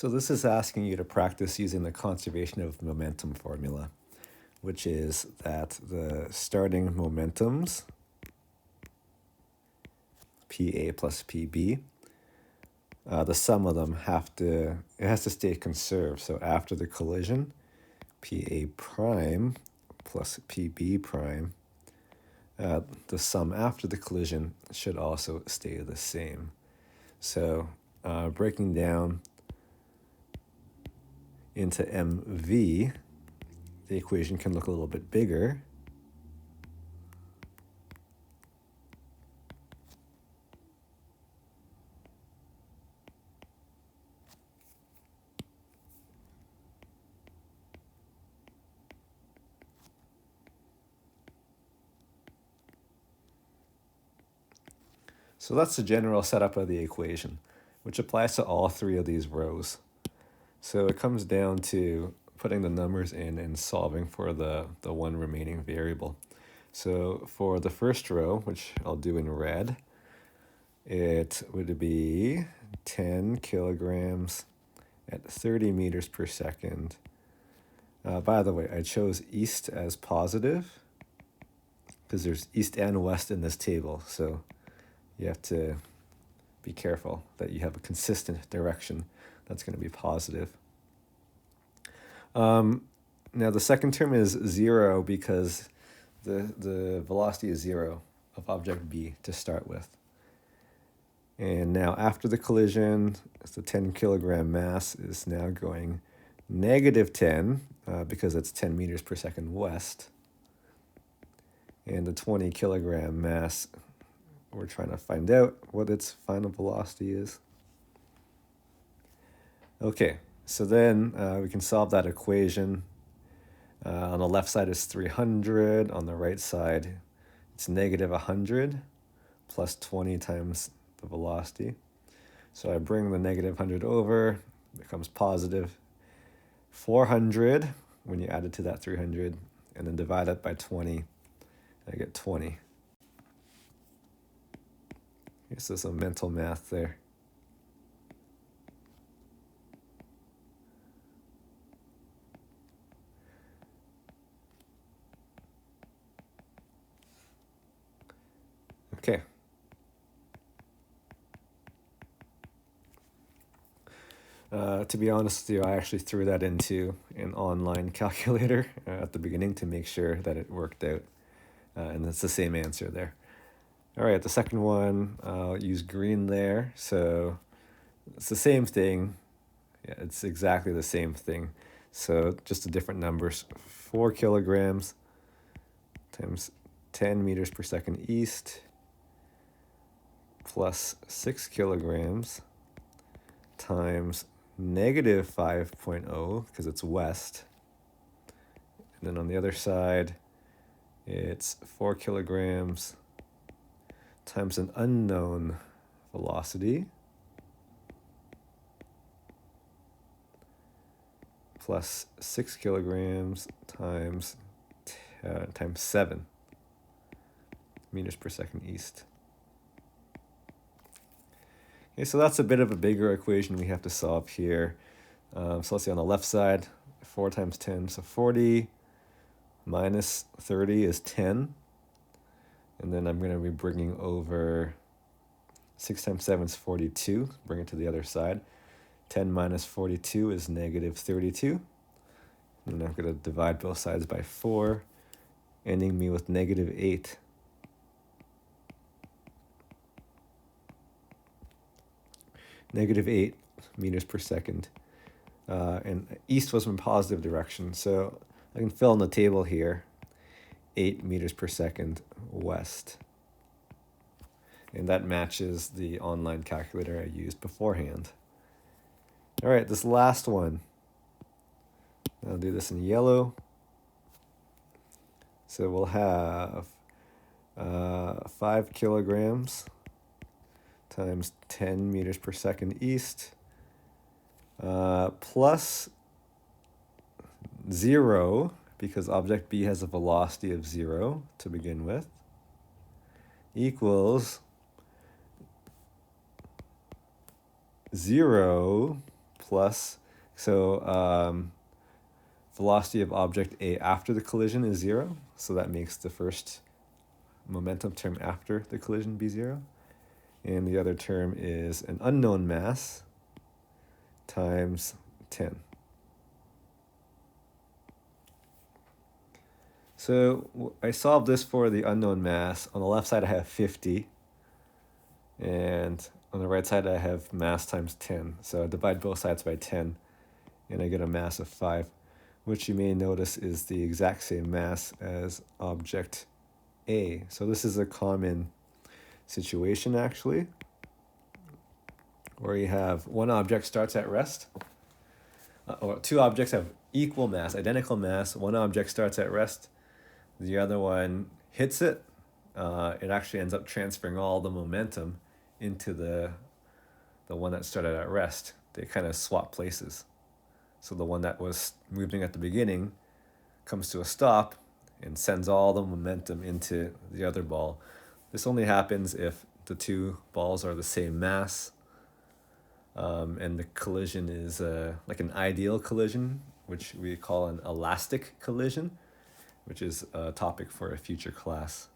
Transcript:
So this is asking you to practice using the conservation of momentum formula, which is that the starting momentums, PA plus PB, the sum of them it has to stay conserved. So after the collision, PA prime plus PB prime, the sum after the collision should also stay the same. So breaking down into MV, the equation can look a little bit bigger. So that's the general setup of the equation, which applies to all three of these rows. So it comes down to putting the numbers in and solving for the one remaining variable. So for the first row, which I'll do in red, it would be 10 kilograms at 30 meters per second. By the way, I chose east as positive because there's east and west in this table. So you have to be careful that you have a consistent direction that's going to be positive. Now the second term is 0 because the velocity is 0 of object B to start with. And now after the collision, the 10 kilogram mass is now going negative 10 because it's 10 meters per second west. And the 20 kilogram mass, we're trying to find out what its final velocity is. Okay, so then we can solve that equation. On the left side is 300, on the right side it's negative 100 plus 20 times the velocity. So I bring the negative 100 over, it becomes positive 400 when you add it to that 300, and then divide that by 20, I get 20. This is some mental math there. Okay. To be honest with you, I actually threw that into an online calculator at the beginning to make sure that it worked out. And it's the same answer there. All right, the second one, I'll use green there. So it's the same thing. Yeah, it's exactly the same thing. So just the different numbers. 4 kilograms times 10 meters per second east plus 6 kilograms times negative 5.0 because it's west. And then on the other side, it's 4 kilograms times an unknown velocity plus 6 kilograms times 7 meters per second east. Okay, so that's a bit of a bigger equation we have to solve here. So let's see, on the left side, 4 times 10, so 40 minus 30 is 10. And then I'm going to be bringing over 6 times 7 is 42. Bring it to the other side. 10 minus 42 is negative 32. And I'm going to divide both sides by 4, ending me with negative 8. Negative 8 meters per second. And east was in positive direction, so I can fill in the table here. 8 meters per second west. And that matches the online calculator I used beforehand. All right, this last one. I'll do this in yellow. So we'll have 5 kilograms times 10 meters per second east plus 0, because object B has a velocity of 0 to begin with, equals 0 plus, so velocity of object A after the collision is 0, so that makes the first momentum term after the collision be 0. And the other term is an unknown mass times 10. So I solved this for the unknown mass. On the left side I have 50, and on the right side I have mass times 10. So I divide both sides by 10, and I get a mass of 5, which you may notice is the exact same mass as object A. So this is a common situation actually, where you have one object starts at rest, or two objects have equal mass, identical mass. One object starts at rest, the other one hits it. It actually ends up transferring all the momentum into the one that started at rest. They kind of swap places. So the one that was moving at the beginning comes to a stop and sends all the momentum into the other ball. This only happens if the two balls are the same mass, and the collision is like an ideal collision, which we call an elastic collision, which is a topic for a future class.